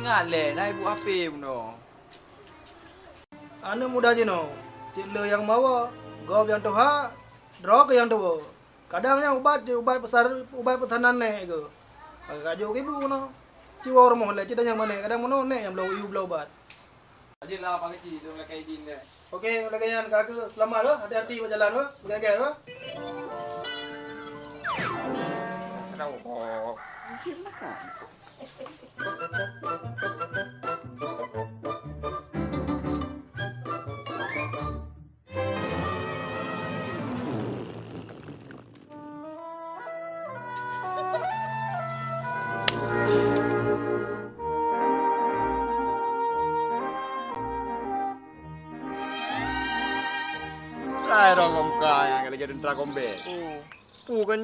ngaleh nah ibu ape puno. Anu mudah je no. Cik Le yang mawa, gov yang toha, drok yang tua. Kadangnya ubat je, ubat besar, ubat pertahanan nek ke. Kajo ke ibu no. Ciwa rumah le, cik yang mana? Kadang mana nek yang belau ubat. Aje lah pakai ci tu lah kayak din deh. Okey, mulai kanyan kakak selamat lo, hati-hati berjalan lo, bergeger lo. Tahu. Ay, dong, kaya yang lagi ada dragon bed. Bukan